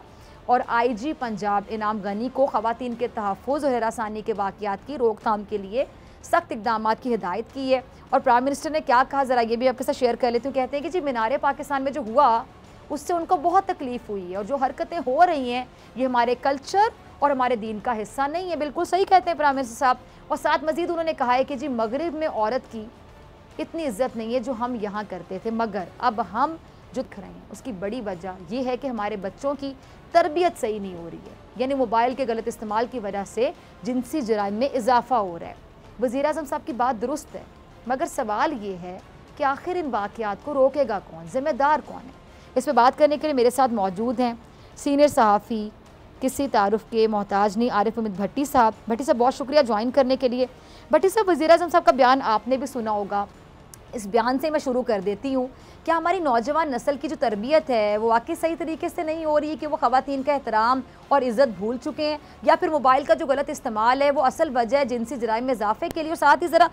और IG पंजाब इनाम गनी को ख़वातीन के तहफ़्फ़ुज़ और हरासानी के वाक़यात की रोकथाम के लिए सख्त इक़दाम की हिदायत की है। और प्राइम मिनिस्टर ने क्या कहा, ज़रा ये भी आपके साथ शेयर कर लेती हूँ। कहते हैं कि जी मीनार पाकिस्तान में जो हुआ उससे उनको बहुत तकलीफ़ हुई है और जो हरकतें हो रही हैं ये हमारे कल्चर और हमारे दीन का हिस्सा नहीं है। बिल्कुल सही कहते हैं प्राइम मिनिस्टर साहब। और साथ मज़ीद उन्होंने कहा है कि जी मगरिब में औरत की इतनी इज्जत नहीं है जो हम यहाँ करते थे, मगर अब हम जो दिख रहे हैं उसकी बड़ी वजह यह है कि हमारे बच्चों की तरबियत सही नहीं हो रही है। यानी मोबाइल के गलत इस्तेमाल की वजह से जिनसी जराइम में इजाफा हो रहा है। वज़ीर आज़म साहब की बात दुरुस्त है, मगर सवाल ये है कि आखिर इन वाक़यात को रोकेगा कौन, ज़िम्मेदार कौन है? इस पर बात करने के लिए मेरे साथ मौजूद हैं सीनियर सहाफ़ी, किसी तारुफ के मोहताज नहीं, आरिफ उम्मीद भट्टी साहब। भट्टी साहब बहुत शुक्रिया ज्वाइन करने के लिए। भट्टी साहब, वज़ीर आज़म साहब का बयान आपने भी सुना होगा, इस बयान से मैं शुरू कर देती हूँ। क्या हमारी नौजवान नस्ल की जो तरबियत है वो वाकई सही तरीके से नहीं हो रही कि वो ख़वातीन का एहतराम और इज़्ज़त भूल चुके हैं, या फिर मोबाइल का जो गलत इस्तेमाल है वो असल वजह है जिनसी जराइम में इजाफे के लिए? और साथ ही ज़रा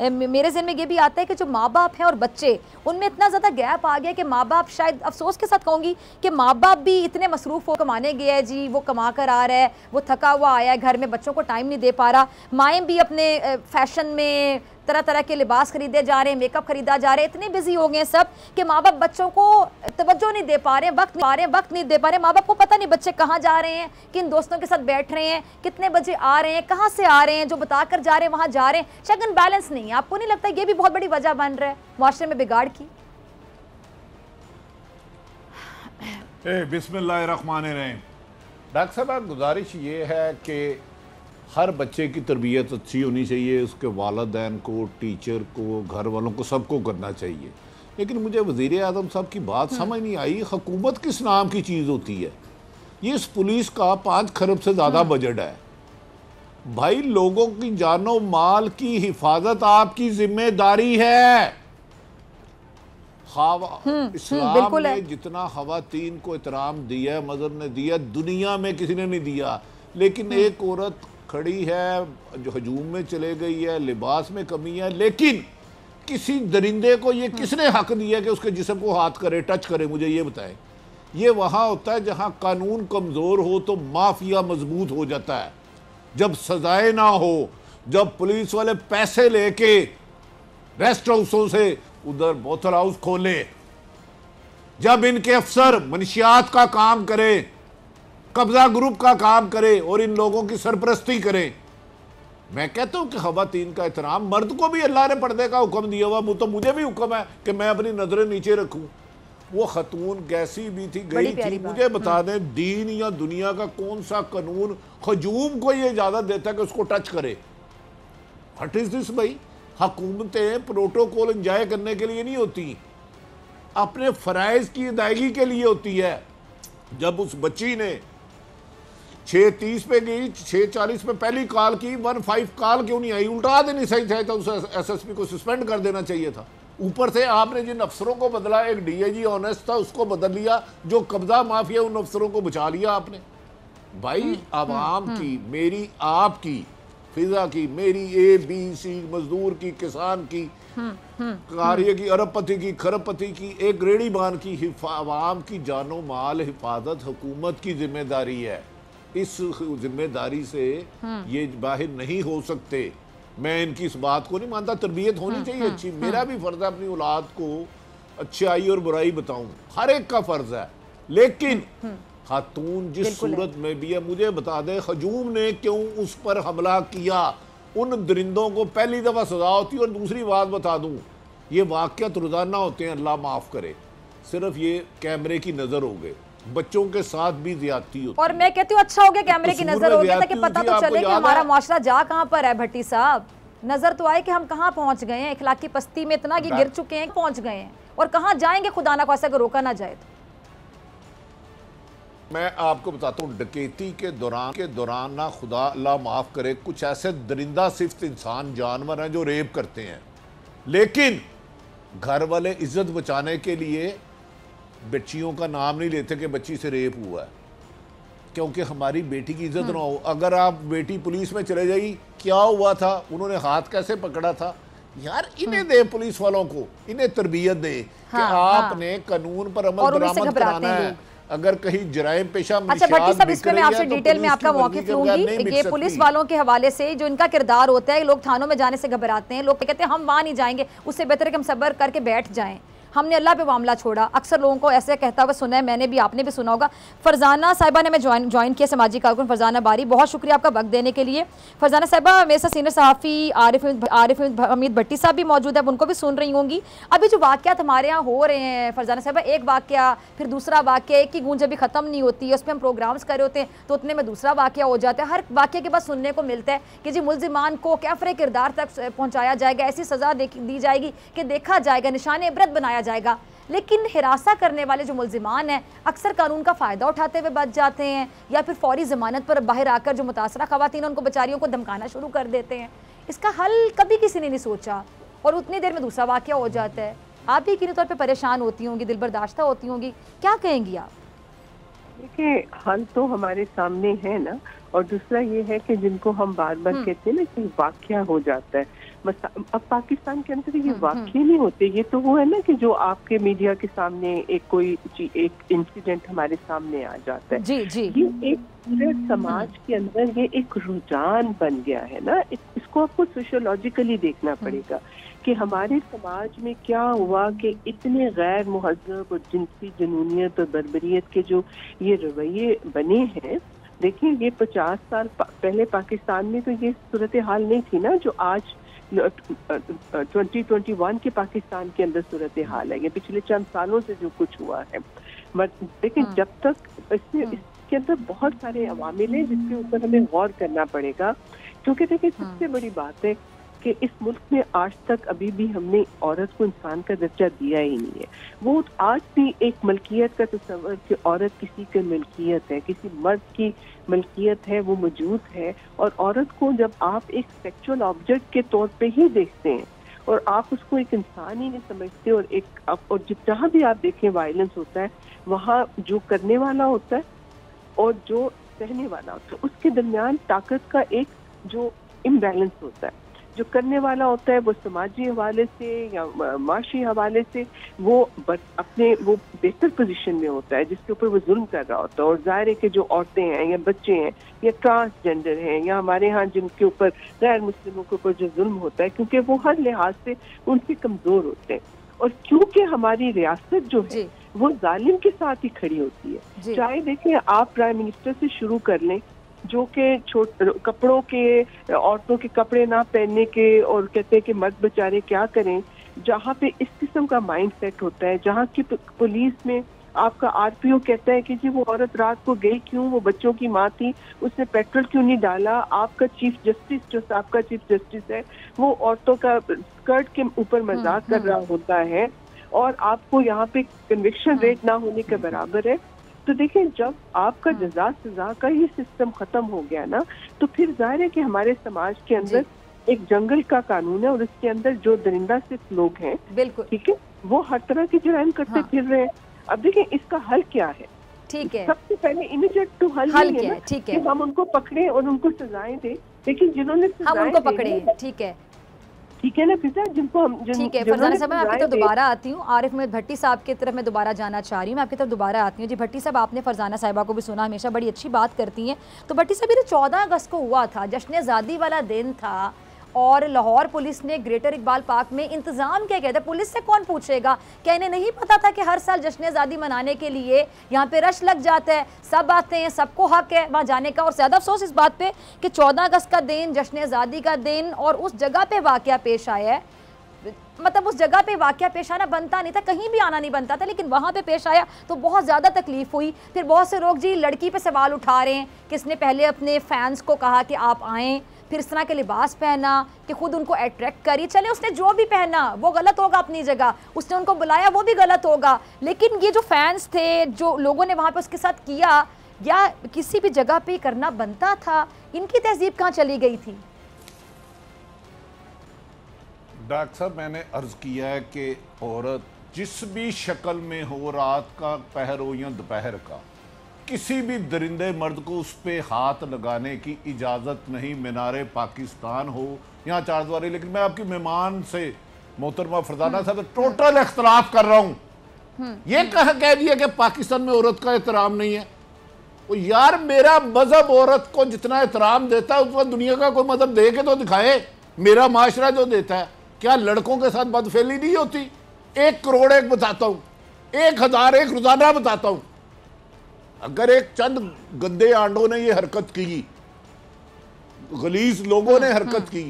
मेरे ज़हन में ये भी आता है कि जो माँ बाप हैं और बच्चे, उनमें इतना ज़्यादा गैप आ गया कि माँ बाप, शायद अफसोस के साथ कहूँगी कि माँ बाप भी इतने मसरूफ़ हो कमाने गए हैं जी, वो कमा कर आ रहा है, वो थका हुआ आया है, घर में बच्चों को टाइम नहीं दे पा रहा। माएँ भी अपने फ़ैशन में तरह तरह के लिबास खरीदे जा रहे हैं, मेकअप खरीदा जा रहे हैं, इतने बिजी हो गए सब कि माँ बाप बच्चों को तवज्जो नहीं दे पा रहे हैं, वक्त नहीं दे पा रहे हैं। माँ बाप को पता नहीं बच्चे कहाँ जा रहे हैं, किन दोस्तों के साथ बैठ रहे हैं, कितने बजे आ रहे हैं, कहाँ से आ रहे हैं, जो बता कर जा रहे हैं वहाँ जा रहे हैं। शगन बैलेंस नहीं है। आपको नहीं लगता ये भी बहुत बड़ी वजह बन रहा है मुआशरे में बिगाड़ की? बिस्मिल्लाहिर्रहमानिर्रहीम। डॉक्टर साहब, गुजारिश ये है कि हर बच्चे की तरबियत अच्छी होनी चाहिए, उसके वालिदैन को, टीचर को, घर वालों को, सबको करना चाहिए। लेकिन मुझे वज़ीर आज़म साहब की बात समझ नहीं आई, हुकूमत किस नाम की चीज़ होती है? ये इस पुलिस का 5 खरब से ज़्यादा बजट है भाई। लोगों की जानो माल की हिफाजत आपकी जिम्मेदारी है। इस्लाम ने जितना खवातीन को एहतराम दिया है, मज़हब ने दिया, दुनिया में किसी ने नहीं दिया। लेकिन एक औरत खड़ी है जो हजूम में चले गई है, लिबास में कमी है, लेकिन किसी दरिंदे को ये किसने हक दिया कि उसके जिस्म को हाथ करे, टच करे? मुझे ये बताएं। ये वहाँ होता है जहाँ कानून कमज़ोर हो तो माफिया मजबूत हो जाता है। जब सजाएं ना हो, जब पुलिस वाले पैसे लेके रेस्ट हाउसों से उधर बोतल हाउस खोले, जब इनके अफसर मनशियात का काम करें, कब्जा ग्रुप का काम करे और इन लोगों की सरपरस्ती करें। मैं कहता हूं कि खवातीन का एहतराम, मर्द को भी अल्लाह ने पर्दे का हुक्म दिया हुआ, तो मुझे भी हुक्म है कि मैं अपनी नजरें नीचे रखूं। वो खतून कैसी भी थी, गई थी, मुझे बता दें दीन या दुनिया का कौन सा कानून हजूम को ये इजाजत देता है कि उसको टच करे? व्हाट इज दिस भाई? हुकूमतें प्रोटोकॉल एंजॉय करने के लिए नहीं होती, अपने फराइज की अदायगी के लिए होती है। जब उस बच्ची ने 6:30 पे गई, 6:40 पे पहली कॉल की, 15 कॉल क्यों नहीं आई? उल्टा देनी सही था, तो उसे SSP को सस्पेंड कर देना चाहिए था। ऊपर से आपने जिन अफसरों को बदला, एक DIG ऑनेस्ट था उसको बदल लिया, जो कब्जा माफिया उन अफसरों को बचा लिया आपने। भाई आवाम की, मेरी आपकी फिजा की, मेरी ABC, मजदूर की, किसान की, कार्य की, अरबपति की, खरबपति की, एक ग्रेडीबान की, आवाम की जानो माल हिफाजत हुकूमत की जिम्मेदारी है। इस जिम्मेदारी से ये बाहर नहीं हो सकते। मैं इनकी इस बात को नहीं मानता, तरबियत होनी चाहिए अच्छी। मेरा भी फर्ज है अपनी औलाद को अच्छाई और बुराई बताऊं, हर एक का फर्ज है। लेकिन खातून जिस सूरत में भी है, मुझे बता दे हजूम ने क्यों उस पर हमला किया। उन दरिंदों को पहली दफा सजा होती है। और दूसरी बात बता दूं, ये वाक़यात रोजाना होते हैं, अल्लाह माफ करे, सिर्फ ये कैमरे की नजर हो गए, बच्चों के साथ भी ज्यादती होती है। और मैं कहती हूँ अच्छा हो गया कैमरे की नजर हो गया, ताकि पता तो चले कि हमारा माशरा जा कहाँ पर है। भट्टी साहब, नजर तो आए कि हम कहाँ पहुंच गए हैं, इखलाकी पस्ती में इतना गिर चुके हैं, पहुंच गए हैं, और कहाँ जाएंगे खुदा ना खास्ता, अगर रोका ना जाए तो। मैं आपको बताता हूँ, डकैती के दौरान ना खुदा अल्लाह माफ करे, कुछ ऐसे दरिंदा सिफ्त इंसान जानवर हैं जो रेप करते हैं, लेकिन घर वाले इज्जत बचाने के लिए बच्चियों का नाम नहीं लेते कि बच्ची से रेप हुआ है, क्योंकि हमारी बेटी की इज्जत ना हो। अगर आप बेटी पुलिस में चले जाएगी, क्या हुआ था, उन्होंने हाथ कैसे पकड़ा था, यार इन्हें दे, पुलिस वालों को इन्हें तरबियत दे कि आपने कानून पर अमल दरामद कराना है। अगर कहीं जराइम पेशा अच्छा भट्टी साहब, इस पे मैं आपसे डिटेल में आपका मौक़िफ़ लूंगी। ये पुलिस वालों के हवाले से जो इनका किरदार होता है, लोग थानों में जाने से घबराते हैं, लोग कहते हैं हम वहाँ नहीं जाएंगे, उससे बेहतर है कि हम सब्र करके बैठ जाएं, हमने अल्लाह पे मामला छोड़ा। अक्सर लोगों को ऐसे कहता हुआ सुना है, मैंने भी, आपने भी सुना होगा। फरजाना साहिबा ने मैं ज्वाइन किया, समाजी कारकुन फरजाना बारी, बहुत शुक्रिया आपका वक्त देने के लिए। फरजाना साहिबा, मेरे साथ सीनियर सहाफ़ी आरिफ हमीद भट्टी साहब भी मौजूद है, उनको भी सुन रही होंगी। अभी जो वाक़यात हमारे यहाँ हो रहे हैं फरजाना साहिबा, एक वाक़या फिर दूसरा वाक़या, एक की गूंज अभी ख़त्म नहीं होती है, उस पर हम प्रोग्राम्स कर रहे होते हैं तो उतने में दूसरा वाक़या हो जाता है। हर वाक़े के बाद सुनने को मिलता है कि जी मुल्ज़िमान को कैफ़रे किरदार तक पहुँचाया जाएगा, ऐसी सज़ा दी जाएगी कि देखा जाएगा, निशान इबरत बनाया जाएगा। लेकिन हिरासा करने वाले जो मुल्जिमान हैं अक्सर कानून का फ़ायदा उठाते हुए बच जाते हैं, या फिर फौरी ज़मानत पर बाहर आकर जो मुतासरा ख़वातीन उनको बेचारियों को धमकाना शुरू कर देते हैं। इसका हल कभी किसी ने नहीं सोचा, और उतनी देर में दूसरा वाक़या हो जाता है। आप भी किसी तौर पर परेशान होती होंगी, दिल बर्दाश्ता होती होंगी, क्या कहेंगी आप? देखिए, हल तो हमारे सामने है ना, और दूसरा ये है कि जिनको हम बार बार कहते हैं ना कि वाक़या हो जाता है, अब पाकिस्तान के अंदर ये वाक़ये नहीं होते, ये तो वो है ना कि जो आपके मीडिया के सामने एक इंसिडेंट हमारे सामने आ जाता है। जी जी, ये एक पूरे समाज के अंदर ये एक रुझान बन गया है ना। इसको आपको सोशियोलॉजिकली देखना पड़ेगा कि हमारे समाज में क्या हुआ कि इतने गैर मुहज़्ज़ब और जिनसी जुनूनियत और बर्बरियत के जो ये रवैये बने हैं। देखिए, ये 50 साल पहले पाकिस्तान में तो ये सूरत हाल नहीं थी ना जो आज 2021 के पाकिस्तान के अंदर सूरत हाल है। ये पिछले चंद सालों से जो कुछ हुआ है, लेकिन जब तक इसके अंदर बहुत सारे अवामिल हैं जिसके ऊपर हमें गौर करना पड़ेगा। क्योंकि देखिए, सबसे बड़ी बात है कि इस मुल्क में आज तक अभी भी हमने औरत को इंसान का दर्जा दिया ही नहीं है। वो आज भी एक मलकियत का तस्वर कि औरत किसी की मलकियत है, किसी मर्द की मलकियत है, वो मौजूद है। और औरत को जब आप एक सेक्सुअल ऑब्जेक्ट के तौर पे ही देखते हैं और आप उसको एक इंसान ही नहीं समझते, और जहाँ भी आप देखें वायलेंस होता है, वहाँ जो करने वाला होता है और जो सहने वाला होता है, उसके दरमियान ताकत का एक जो इम्बैलेंस होता है। जो करने वाला होता है वो समाजी हवाले से या माशी हवाले से वो बेहतर पोजीशन में होता है, जिसके ऊपर वो जुल्म कर रहा होता है। और जाहिर है कि जो औरतें हैं या बच्चे हैं या ट्रांसजेंडर हैं या हमारे यहाँ जिनके ऊपर गैर मुस्लिमों के ऊपर जो जुल्म होता है, क्योंकि वो हर लिहाज से उनसे कमज़ोर होते हैं। और क्योंकि हमारी रियासत जो है वो जालिम के साथ ही खड़ी होती है। चाहे देखें, आप प्राइम मिनिस्टर से शुरू कर लें जो कि कपड़ों के, औरतों के कपड़े ना पहनने के, और कहते हैं कि मर्द बेचारे क्या करें, जहाँ पे इस किस्म का माइंड सेट होता है, जहाँ की पुलिस में आपका आरपीओ कहता है कि जी वो औरत रात को गई क्यों, वो बच्चों की माँ थी, उसने पेट्रोल क्यों नहीं डाला। आपका चीफ जस्टिस जो आपका चीफ जस्टिस है वो औरतों का स्कर्ट के ऊपर मजाक कर रहा होता है, और आपको यहाँ पे कन्विक्शन रेट ना होने के बराबर है। तो देखें, जब आपका जज़ा सज़ा का ही सिस्टम खत्म हो गया ना, तो फिर जाहिर है कि हमारे समाज के अंदर एक जंगल का कानून है, और इसके अंदर जो दरिंदा सिर्फ लोग हैं, बिल्कुल ठीक है, वो हर तरह के जुर्म करते फिर रहे हैं। अब देखें, इसका हल क्या है? ठीक है, सबसे पहले इमीडिएट हल ये है कि हम उनको पकड़े और उनको सजाएं दें, लेकिन जिन्होंने हम उनको पकड़े, ठीक है ना फिजा, जिनको हम ठीक है। फरजाना साहब मैं आपकी तरफ दोबारा आती हूँ। आरिफ में भट्टी साहब की तरफ मैं दोबारा जाना चाह रही हूँ, मैं आपकी तरफ दोबारा आती हूँ। जी भट्टी साहब, आपने फरजाना साहिबा को भी सुना, हमेशा बड़ी अच्छी बात करती हैं। तो भट्टी साहब, ये 14 अगस्त को हुआ था, जश्न आज़ादी वाला दिन था, और लाहौर पुलिस ने ग्रेटर इकबाल पार्क में इंतज़ाम क्या कहते हैं, पुलिस से कौन पूछेगा? क्या इन्हें नहीं पता था कि हर साल जश्न आज़ादी मनाने के लिए यहाँ पे रश लग जाता है, सब आते हैं, सबको हक है वहाँ जाने का। और ज़्यादा अफसोस इस बात पे कि 14 अगस्त का दिन, जश्न आज़ादी का दिन, और उस जगह पे वाक़या पेश आया है, मतलब उस जगह पे वाक़या पेश आना बनता नहीं था, कहीं भी आना नहीं बनता था, लेकिन वहाँ पे पेश आया तो बहुत ज़्यादा तकलीफ़ हुई। फिर बहुत से लोग जी लड़की पे सवाल उठा रहे हैं, किसने पहले अपने फैंस को कहा कि आप आएँ, फिर इस तरह के लिबास पहना कि खुद उनको अट्रैक्ट करी। चले उसने जो भी पहना वो गलत होगा अपनी जगह, उसने उनको बुलाया वो भी गलत होगा, लेकिन ये जो फैंस थे, जो लोगों ने वहाँ पे उसके साथ किया, या किसी भी जगह पे करना बनता था, इनकी तहजीब कहाँ चली गई थी? डॉक्टर साहब, मैंने अर्ज किया है कि औरत जिस भी शक्ल में हो, रात का पहर हो या दोपहर का, किसी भी दरिंदे मर्द को उस पर हाथ लगाने की इजाज़त नहीं, मीनारे पाकिस्तान हो या चारद्वारी। लेकिन मैं आपकी मेहमान से मोहतरमा फरजाना साहब टोटल इख्तलाफ कर रहा हूँ। ये कह दिया कि पाकिस्तान में औरत का एहतराम नहीं है। वो यार, मेरा मजहब औरत को जितना एहतराम देता है उतना दुनिया का कोई मजहब दे के तो दिखाए। मेरा माशरा जो देता है, क्या लड़कों के साथ बदफेली नहीं होती? 1 करोड़ एक बताता हूँ, 1000 एक रोजाना बताता हूँ। अगर एक चंद गंदे आंडों ने ये हरकत की, गलीज लोगों ने हरकत की,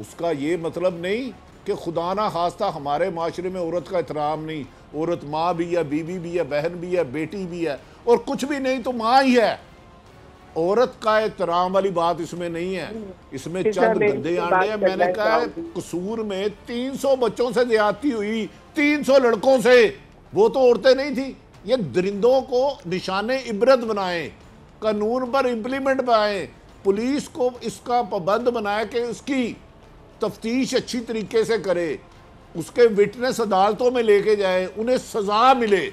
उसका ये मतलब नहीं कि खुदा ना खास्ता हमारे माशरे में औरत का एहतराम नहीं। औरत माँ भी है, बीवी भी है, बहन भी है, बेटी भी है, और कुछ भी नहीं तो माँ ही है। औरत का एहतराम वाली बात इसमें नहीं है, इसमें चंद गंदे आंडे हैं। मैंने कहा कसूर में 300 बच्चों से ज्यादती हुई, 300 लड़कों से, वो तो औरतें नहीं थी। ये दरिंदों को निशाने इबरत बनाएं, कानून पर इम्प्लीमेंट बनाएं, पुलिस को इसका पाबंद बनाए कि उसकी तफ्तीश अच्छी तरीके से करे, उसके विटनेस अदालतों में लेके जाए, उन्हें सजा मिले।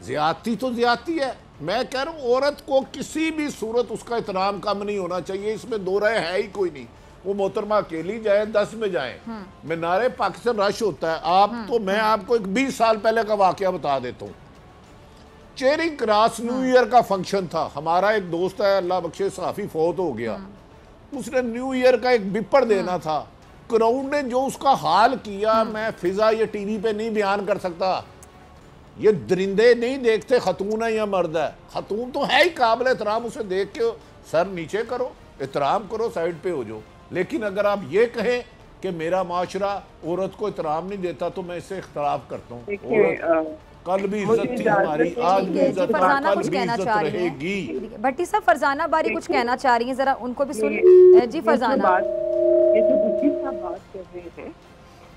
ज्यादती तो ज्यादती है। मैं कह रहा हूँ औरत को किसी भी सूरत उसका एहतराम कम नहीं होना चाहिए, इसमें दो राय है ही कोई नहीं। वो मोहतरमा अकेली जाए, 10 में जाए, मीनारे पाकिस्तान रश होता है। आप तो मैं आपको एक 20 साल पहले का वाकया बता देता हूँ। चेरिंग क्रॉस न्यू ईयर का फंक्शन था। हमारा एक दोस्त है, अल्लाह बख्शे, सहाफी, फौत हो गया। उसने न्यू ईयर का एक बिपर देना था। क्राउड ने जो उसका हाल किया, मैं फिजा ये टीवी पे नहीं बयान कर सकता। ये दरिंदे नहीं देखते खतून है या मर्द है। खतून तो है ही काबिल एहतराम, उसे देख के सर नीचे करो, एहतराम करो, साइड पे हो जाओ। लेकिन अगर आप ये कहें कि मेरा माशरा औरत को एहतराम नहीं देता, तो मैं इससे इख्तलाफ करता हूँ। कल भी इज्जत थी हमारी, आज भी इज्जत, फरजाना कुछ कहना चाह रही रहेगी। भट्टी साहब, फरजाना बारी कुछ कहना चाह रही हैं, जरा उनको भी सुन। जी फरजाना, ये जो भट्टी साहब बात कर रहे हैं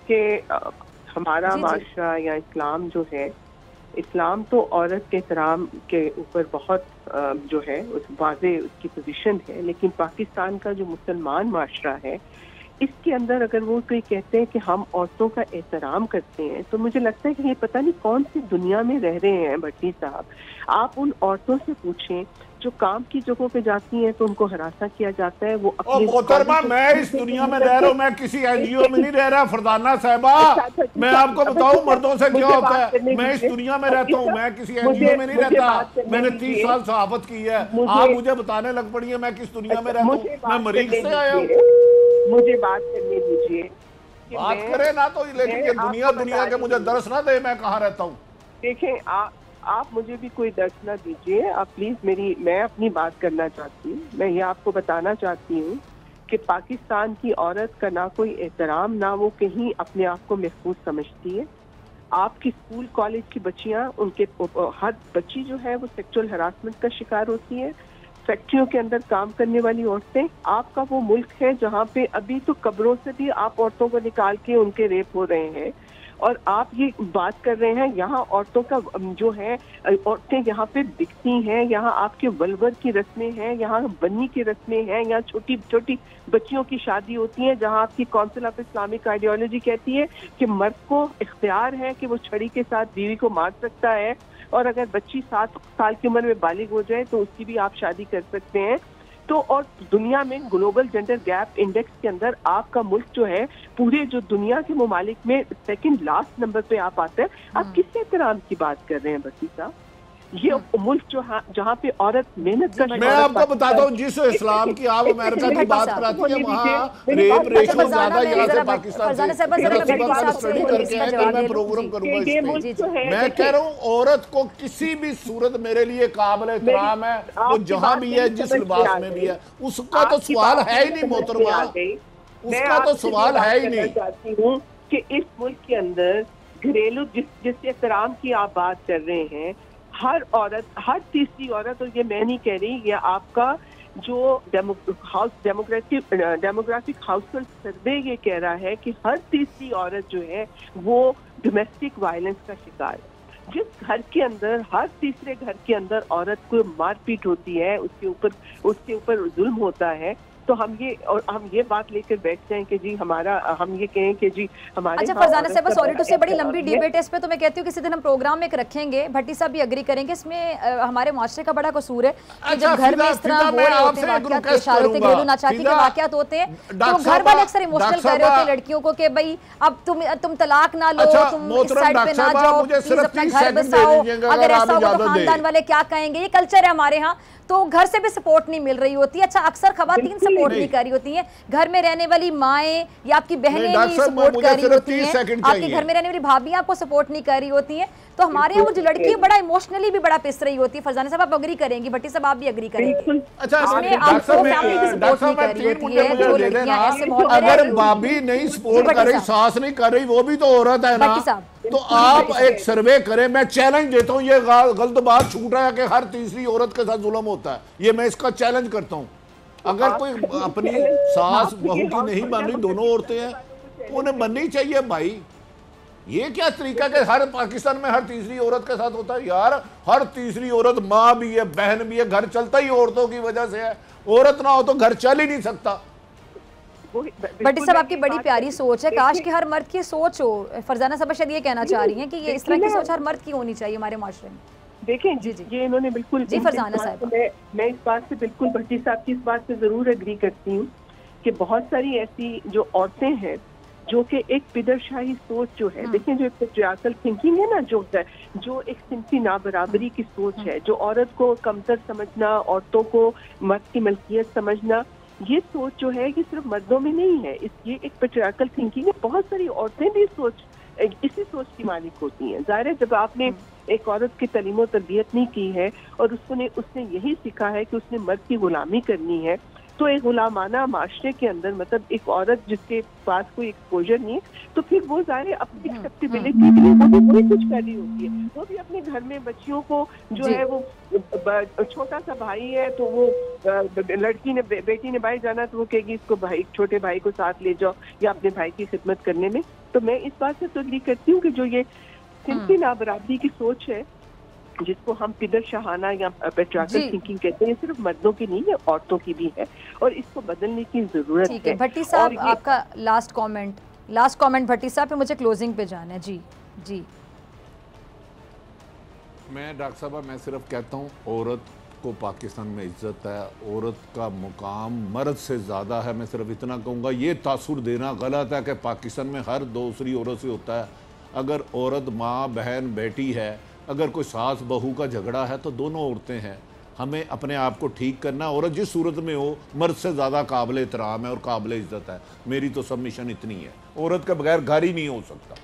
कि हमारा माशरा या इस्लाम जो है, इस्लाम तो औरत के एहतराम के ऊपर बहुत जो है उस वाज़े उसकी पोजीशन है। लेकिन पाकिस्तान का जो मुसलमान माशरा है, इसके अंदर अगर वो कोई कहते हैं कि हम औरतों का एहतराम करते हैं, तो मुझे लगता है कि ये पता नहीं कौन सी दुनिया में रह रहे हैं भट्टी साहब। आप उन औरतों से पूछें जो काम की जगहों पे जाती हैं तो उनको हरासा किया जाता है। वो मोहतरमा, मैं इस दुनिया में रह रहा हूँ, मैं किसी एनजीओ में नहीं रह रहा। फरजाना साहिबा, मैं आपको बताऊं मर्दों से क्या होता है। मैं इस दुनिया में रहता हूँ, मैं किसी एनजीओ में नहीं रहता। मैंने 30 साल सहाफत की है। आप मुझे बताने लग पड़ी है मैं किस दुनिया में रहता हूँ। मैं मरीज से आया हूँ। मुझे बात करने दीजिए। बात करे ना तो, लेकिन ये दुनिया के मुझे दर्श ना दे मैं कहाँ रहता हूँ। देखें, आप मुझे भी कोई दर्द ना दीजिए आप प्लीज। मैं अपनी बात करना चाहती हूँ। मैं ये आपको बताना चाहती हूँ कि पाकिस्तान की औरत का ना कोई एहतराम, ना वो कहीं अपने आप को महफूज समझती है। आपकी स्कूल कॉलेज की बच्चियाँ, उनके हर बच्ची जो है वो सेक्सुअल हरासमेंट का शिकार होती है। फैक्ट्रियों के अंदर काम करने वाली औरतें, आपका वो मुल्क है जहाँ पे अभी तो कब्रों से भी आप औरतों को निकाल के उनके रेप हो रहे हैं, और आप ये बात कर रहे हैं यहाँ औरतों का जो है, औरतें यहाँ पे दिखती हैं, यहाँ आपके वल्वर की रस्में हैं, यहाँ बन्नी की रस्में हैं, यहाँ छोटी छोटी बच्चियों की शादी होती है, जहाँ आपकी काउंसिल ऑफ इस्लामिक आइडियोलॉजी कहती है कि मर्द को इख्तियार है कि वो छड़ी के साथ बीवी को मार सकता है, और अगर बच्ची 7 साल की उम्र में बालिग हो जाए तो उसकी भी आप शादी कर सकते हैं। तो और दुनिया में ग्लोबल जेंडर गैप इंडेक्स के अंदर आपका मुल्क जो है पूरे जो दुनिया के ममालिक में सेकंड लास्ट नंबर पे आप आते हैं। आप किस एहतराम की बात कर रहे हैं भट्टी साहब? ये मुल्क जो जहाँ पे औरत मेहनत कर, मैं आपको बताता हूँ, जिस इस्लाम की आप अमेरिका की बात कराती है वहाँ रेप रेशियो ज्यादा यहाँ से पाकिस्तान से स्टडी करके आए, कल मैं प्रोग्राम करूंगा इस पे। मैं कह रहा हूँ औरत को किसी भी सूरत मेरे लिए काबिल एहतराम है, वो जहाँ भी है, जिस लिबास में भी है, उसका तो सवाल है ही नहीं मोहतरमा, उसका तो सवाल है ही नहीं। चाहती हूँ कि इस मुल्क के अंदर घरेलू जिस एहतराम की आप बात कर रहे हैं, हर औरत, हर तीसरी औरत, और ये मैं नहीं कह रही, ये आपका जो डेमोग्राफिक हाउसहोल्ड सर्वे ये कह रहा है कि हर तीसरी औरत जो है वो डोमेस्टिक वायलेंस का शिकार है। जिस घर के अंदर, हर तीसरे घर के अंदर औरत को मारपीट होती है, उसके ऊपर जुल्म होता है, तो हम ये बात लेकर बैठ जाएं कि जी हम ये कहें कि जी हमारे। अच्छा फरजाना साहब, सॉरी टू से, बड़ी लंबी डिबेट है इस पे, तो मैं कहती हूँ किसी दिन हम प्रोग्राम में रखेंगे, भट्टी साहब भी एग्री करेंगे। इसमें हमारे माशरे का बड़ा कसूर है कि जब घर में इस तरह हो रहे होते हैं, घरेलू नाचाती के वाकयात होते हैं, तो घर वाले अक्सर इमोशनल कर रहे होते हैं लड़कियों को कि भाई अब तुम तलाक ना लो, तुम इस साइड पे ना जाओ, प्लीज अपना घर बसाओ, अगर ऐसा हो तो खानदान वाले क्या कहेंगे। ये कल्चर है हमारे यहाँ, तो घर से भी सपोर्ट नहीं मिल रही होती है। अच्छा, अक्सर खवातीन सपोर्ट नहीं कर रही होती हैं, घर में रहने वाली माएँ या आपकी बहनें नहीं सपोर्ट कर रही होती हैं, आपके घर में रहने वाली भाभियां आपको सपोर्ट नहीं कर रही होती हैं। तो हमारे यहाँ जो लड़की है बड़ा इमोशनली भी बड़ा पिस रही होती है। फरजाना साहब आप अग्री करेंगी, भट्टी साहब आप भी अग्री करेंगे। अच्छा, इसमें आपको फैमिली भी सपोर्ट नहीं कर रही होती है, जो लड़कियां ऐसे माहौल में रह रही अगर भाभी नहीं सपोर्ट कर रही, सास नहीं कर रही, वो भी तो औरत है ना। तो आप एक सर्वे करें, मैं चैलेंज देता हूं, ये गलत बात छूट रहा है कि हर तीसरी औरत के साथ जुल्म होता है, ये मैं इसका चैलेंज करता हूं। अगर कोई अपनी सास बहू की नहीं बन रही, दोनों औरतें हैं, उन्हें बननी चाहिए भाई। ये क्या तरीका कि हर पाकिस्तान में हर तीसरी औरत के साथ होता है? यार हर तीसरी औरत माँ भी है, बहन भी है, घर चलता ही औरतों की वजह से है। औरत ना हो तो घर चल ही नहीं सकता। भट्टी साहब आपकी बड़ी प्यारी सोच है, काश कि हर मर्द की सोच हो। फरजाना साहब शायद ये कहना चाह रही हैं कि ये इस तरह की सोच हर मर्द की होनी चाहिए हमारे माशरे में। देखें जी, ये इन्होंने बिल्कुल, जी फरजाना साहब, मैं इस बात से बिल्कुल भट्टी साहब की इस बात से जरूर एग्री करती हूँ कि बहुत सारी ऐसी जो औरतें हैं जो कि एक पिदरशाही सोच जो है, देखें जो एक पेट्रियार्कल थिंकिंग है ना, जो एक सिंफी नाबराबरी की सोच है, जो औरत को कमतर समझना, औरतों को मर्द की मलकियत समझना, ये सोच जो है कि सिर्फ मर्दों में नहीं है, ये एक पेट्रियार्कल थिंकिंग है। बहुत सारी औरतें भी इसी सोच की मालिक होती हैं। जाहिर है जब आपने एक औरत की तालीम और तरबियत नहीं की है और उसने यही सीखा है कि उसने मर्द की गुलामी करनी है, तो एक गुलामाना माशरे के अंदर, मतलब एक औरत जिसके पास कोई एक्सपोजर नहीं है, तो फिर वो जाहिर अपनी एक्सेप्टेबिलिटी के लिए वो भी वही कुछ कर रही होती है। वो भी अपने घर में बच्चियों को जो है, वो छोटा सा भाई है तो वो बेटी ने भाई जाना तो वो कहेगी इसको भाई, छोटे भाई को साथ ले जाओ या अपने भाई की खिदमत करने में। तो मैं इस बात से तो एग्री करती हूँ कि जो ये सिंपली नाबराबरी की सोच है, जिसको हम पिदर शाहाना या पेट्रियार्कल थिंकिंग कहते हैं, सिर्फ मर्दों की नहीं है, औरतों की भी है, और इसको बदलने की जरूरत है। भट्टी साहब आपका लास्ट कमेंट भट्टी साहब, फिर मुझे क्लोजिंग पे जाना है। जी मैं डॉक्टर साहब, मैं सिर्फ कहता हूँ औरत को पाकिस्तान में इज्जत है, औरत का मुकाम मर्द से ज़्यादा है। मैं सिर्फ इतना कहूँगा, ये तासुर देना गलत है कि पाकिस्तान में हर दूसरी औरत से होता है। अगर औरत माँ, बहन, बेटी है, अगर कोई सास बहू का झगड़ा है तो दोनों औरतें हैं। हमें अपने आप को ठीक करना, औरत जिस सूरत में हो मर्द से ज़्यादा काबिल एहतराम है और काबिल इज्जत है। मेरी तो सबमिशन इतनी है, औरत के बगैर घर ही नहीं हो सकता।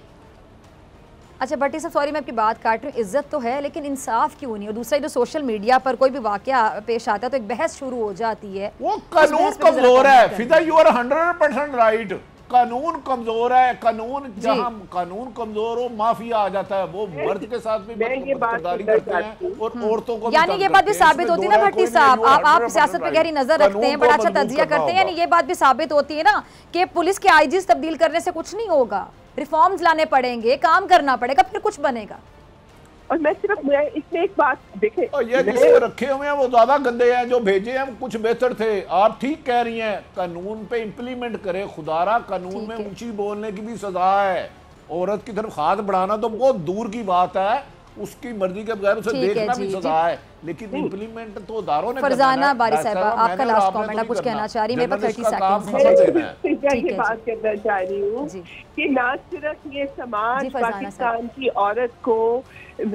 अच्छा भट्टी साहब, सॉरी मैं आपकी बात काट रही हूँ, इज्जत तो है लेकिन इंसाफ क्यों नहीं? और दूसरा जो सोशल मीडिया पर कोई भी वाकया पेश आता है तो एक बहस शुरू हो जाती है। वो कानून कमजोर है फिदा, यू आर 100% राइट। कानून कमजोर है, जहां कानून कमजोर हो माफिया आ जाता है। वो मर्द के साथ भी बदतरदारी करते हैं और औरतों को, यानी ये बात भी साबित होती है ना भट्टी साहब, आप सियासत पे गहरी नजर रखते हैं, बड़ा अच्छा तज्जिया करते हैं, यानी ये बात भी साबित होती है ना कि पुलिस के आईजीज तब्दील करने से कुछ नहीं होगा, रिफॉर्म्स लाने पड़ेंगे, काम करना पड़ेगा, फिर कुछ बनेगा। और मैं इसमें एक बात देखें, और ये जिसको रखे हुए हैं वो ज्यादा गंदे हैं, जो भेजे हैं वो कुछ बेहतर थे। आप ठीक कह रही हैं, कानून पे इंप्लीमेंट करें। खुदारा कानून में ऊंची बोलने की भी सजा है, औरत की तरफ हाथ बढ़ाना तो बहुत दूर की बात है। उसकी मर्जी के बगैर उसे देखना भी सजा है, लेकिन इम्प्लीमेंट तो दारों ने फरजाना बारी साहब, आपका लास्ट कमेंट, आप कुछ कहना चाह रही, मेरे पास 30 सेकंड है। ये बात करना चाह रही हूँ कि ना सिर्फ ये समाज पाकिस्तान की औरत को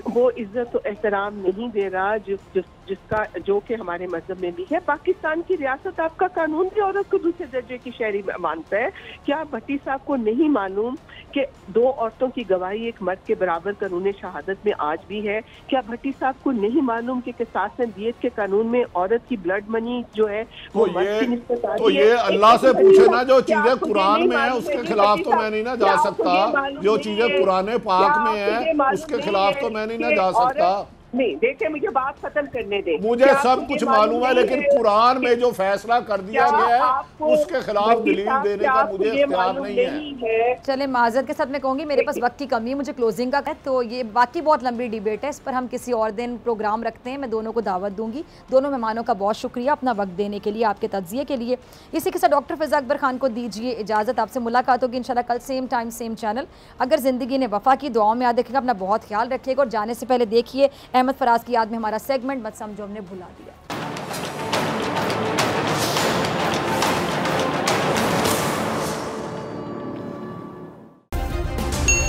वो इज्जत और एहतराम नहीं दे रहा जिसका जो कि हमारे मजहब में भी है। पाकिस्तान की रियासत आपका कानून भी औरत को दूसरे दर्जे की शहरी मानता है। क्या भट्टी साहब को नहीं मालूम कि 2 औरतों की गवाही एक मर्द के बराबर कानून शहादत में आज भी है? क्या भट्टी साहब को नहीं मालूम कि किसास में दियत के कानून में औरत की ब्लड मनी जो है वो मर्द की निस्बत आती है? तो ये अल्लाह से पूछे ना, जो चीजें कुरान में है उसके खिलाफ तो मैं नहीं ना जा सकता, जो चीजें कुरान पाक में है उसके खिलाफ तो मैं नहीं ना जा सकता। नहीं देखिए, मुझे बात खत्म करने दे। मुझे सब कुछ मालूम है, लेकिन कुरान में जो फैसला कर दिया गया है उसके खिलाफ दलील देने का मुझे इख्तियार नहीं है। चले माजरत के साथ मैं कहूँगी, मेरे पास वक्त की कमी है, मुझे क्लोजिंग का है, तो ये बाकी बहुत लंबी डिबेट है, इस पर हम किसी और दिन प्रोग्राम रखते हैं। मैं दोनों को दावत दूंगी। दोनों मेहमानों का बहुत शुक्रिया अपना वक्त देने के लिए, आपके तज्जिए के लिए। इसी के साथ डॉक्टर फ़िज़ा अकबर खान को दीजिए इजाज़त। आपसे मुलाकात होगी इंशाल्लाह कल सेम टाइम सेम चैनल। अगर ज़िंदगी ने वफ़ा की, दुआओं में याद रखिएगा, अपना बहुत ख्याल रखिएगा। और जाने से पहले देखिए अहमद फराज की याद में हमारा सेगमेंट मत समझो हमने भुला दिया।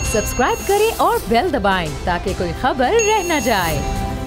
सब्सक्राइब करें और बेल दबाएं ताकि कोई खबर रह न जाए।